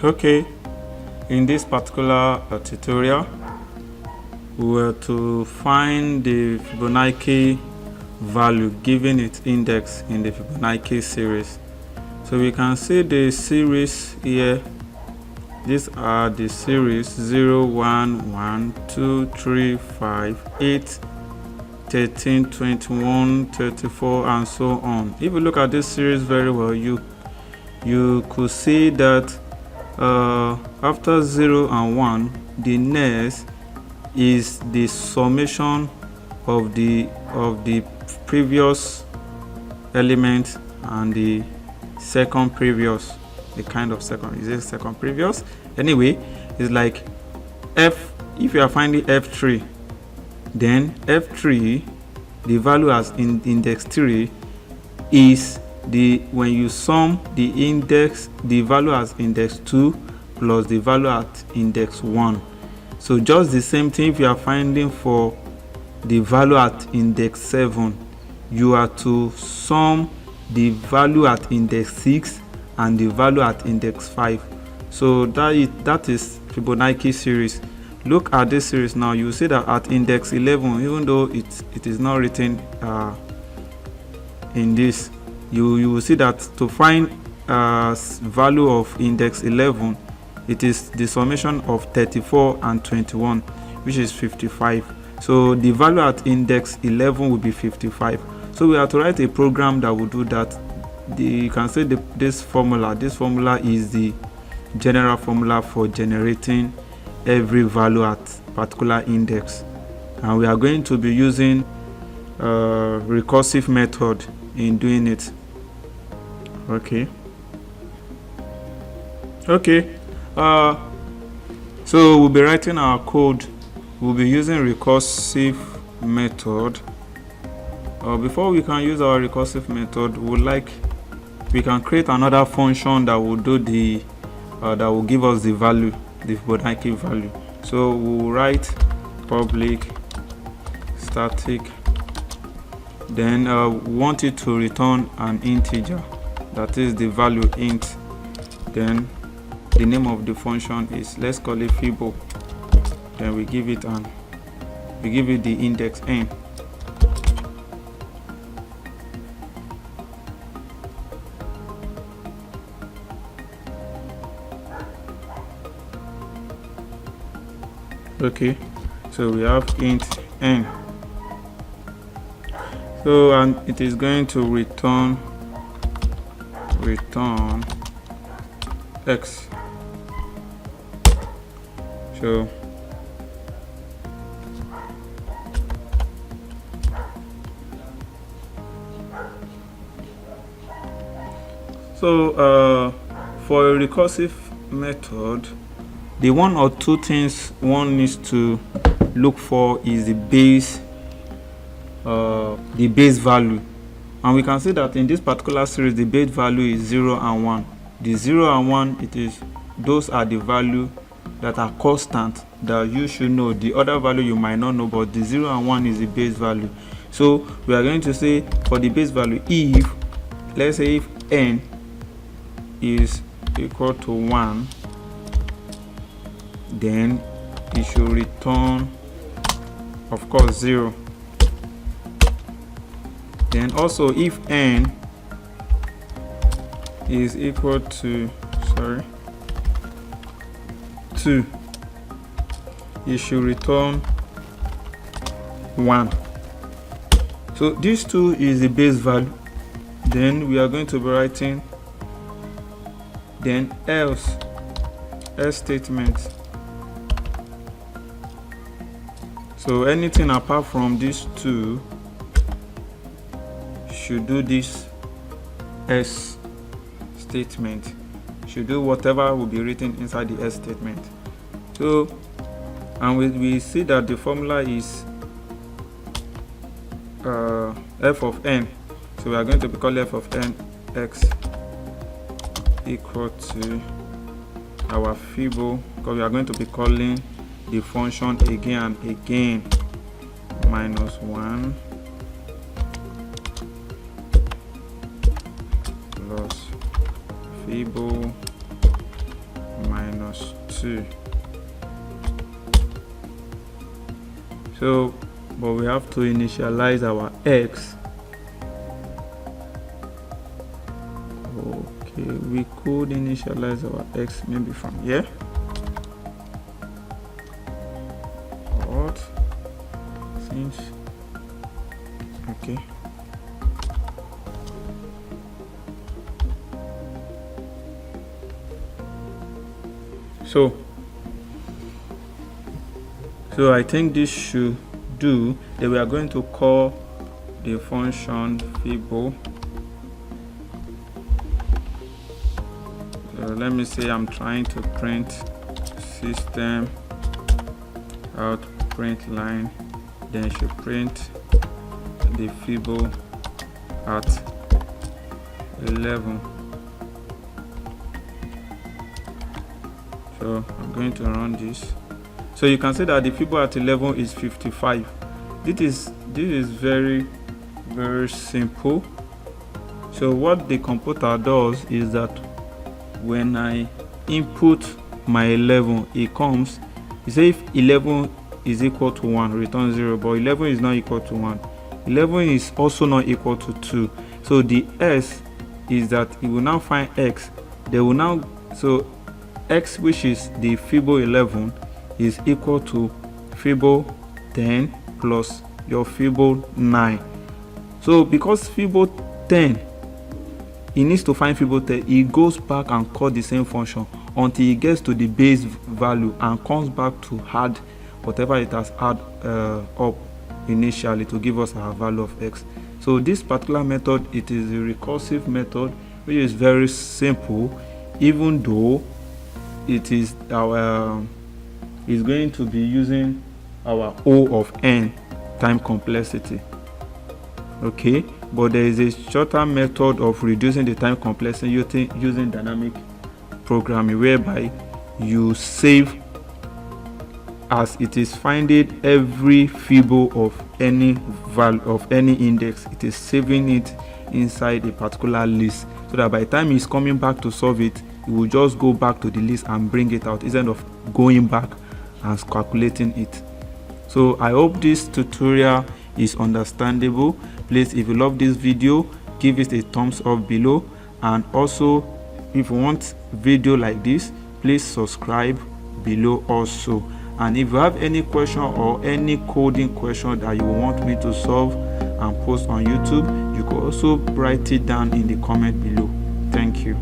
Okay, in this particular tutorial, we were to find the Fibonacci value given its index in the Fibonacci series. So we can see the series here. These are the series 0, 1, 1, 2, 3, 5, 8, 13, 21, 34, and so on. If you look at this series very well, you could see that after 0 and 1, the next is the summation of the previous element and the second previous. The kind of second, is it second previous? Anyway, it's like f. If you are finding f3, then f3, the value as in index 3 is when you sum the index, the value as index 2 plus the value at index 1. So just the same thing if you are finding for the value at index 7, you are to sum the value at index 6 and the value at index 5. So that is Fibonacci series. Look at this series now. You see that at index 11, even though it is not written in this, you will see that to find value of index 11, it is the summation of 34 and 21, which is 55. So the value at index 11 will be 55. So we have to write a program that will do that. You can say this formula is the general formula for generating every value at particular index, and we are going to be using recursive method in doing it. Okay, so we'll be writing our code. We'll be using recursive method. Before we can use our recursive method, we can create another function that will do that will give us the value, the Fibonacci value. So we'll write public static, then we want it to return an integer, that is the value int. Then the name of the function is, let's call it Fibo. Then we give it the index n. Okay, so we have int n. So and it is going to return x. So for a recursive method, the one or two things one needs to look for is the base value, and we can see that in this particular series the base value is 0 and 1. The 0 and 1, those are the value that are constant that you should know. The other value you might not know, but the 0 and 1 is the base value. So we are going to say for the base value, if let's say if n is equal to 1, then it should return, of course, 0. Then also if n is equal to 2, it should return 1. So this 2 is the base value. Then we are going to be writing then else statement. So anything apart from these 2 should do this else statement, should do whatever will be written inside the else statement. So and we see that the formula is f of n. So we are going to be calling f of n x equal to our Fibo, because we are going to be calling the function again and again, minus 1 plus Fibo minus 2. So, but we have to initialize our x. Okay, we could initialize our x maybe from here. What? Since okay. So I think this should do. Then we are going to call the function Fibo. So let me say I'm trying to print system out print line, then should print the Fibo at 11. So I'm going to run this. So you can see that the Fibo at 11 is 55. This is very simple. So what the computer does is that when I input my 11, it comes, you say if 11 is equal to 1, return 0, but 11 is not equal to 1. 11 is also not equal to 2. So the S is that it will now find X. They will now, so X, which is the Fibo 11, is equal to Fibo 10 plus your Fibo 9. So because Fibo 10, it needs to find Fibo 10, it goes back and call the same function until it gets to the base value and comes back to add whatever it has add up initially to give us our value of X. So this particular method, it is a recursive method which is very simple, even though it is our is going to be using our O of n time complexity. Okay, but there is a shorter method of reducing the time complexity using dynamic programming, whereby you save as it is finding every Fibo of any value of any index. It is saving it inside a particular list, so that by the time it's coming back to solve it, it will just go back to the list and bring it out instead of going back and calculating it. So I hope this tutorial is understandable. Please, if you love this video, give it a thumbs up below, and also if you want video like this, please subscribe below also. And if you have any question or any coding question that you want me to solve and post on YouTube, you can also write it down in the comment below. Thank you.